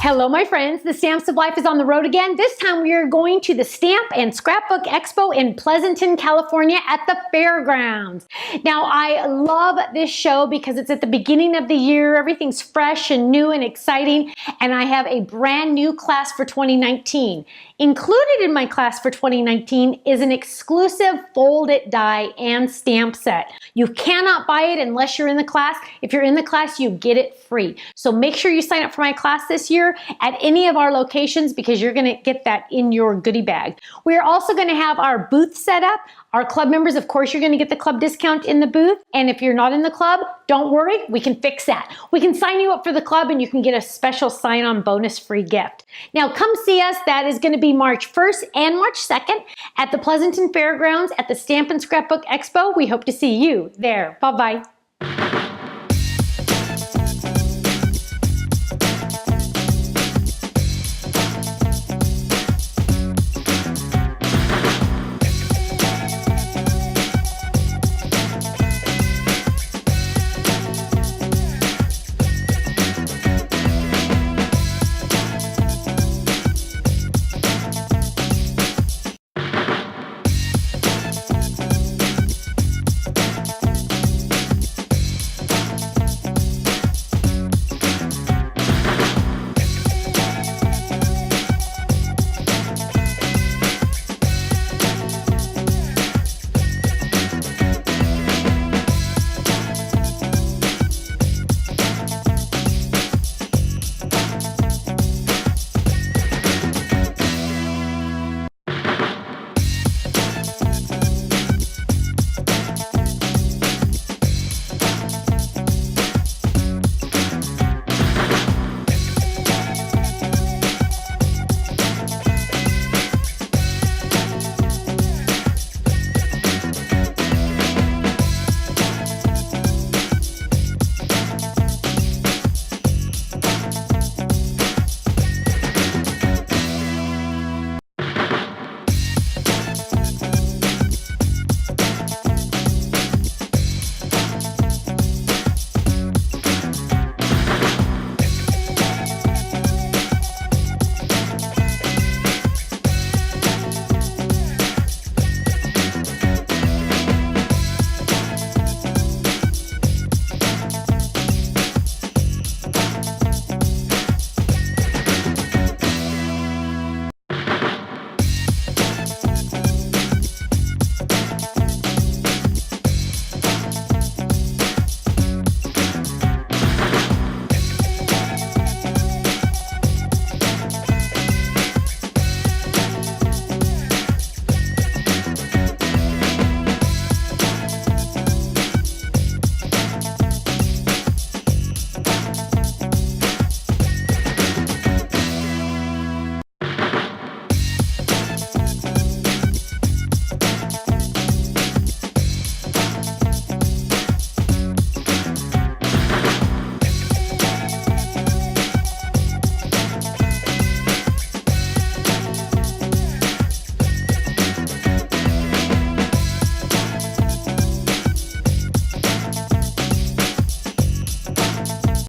Hello, my friends. The Stamps of Life is on the road again. This time we are going to the Stamp and Scrapbook Expo in Pleasanton, California at the fairgrounds. Now, I love this show because it's at the beginning of the year. Everything's fresh and new and exciting, and I have a brand new class for 2019. Included in my class for 2019 is an exclusive fold it die and stamp set. You cannot buy it unless you're in the class. If you're in the class, you get it free. So make sure you sign up for my class this year at any of our locations because you're going to get that in your goodie bag. We're also going to have our booth set up. Our club members, of course, you're going to get the club discount in the booth. And if you're not in the club, don't worry, we can fix that. We can sign you up for the club and you can get a special sign-on bonus free gift. Now come see us. That is going to be March 1st and March 2nd at the Pleasanton Fairgrounds at the Stamp and Scrapbook Expo. We hope to see you there. Bye-bye.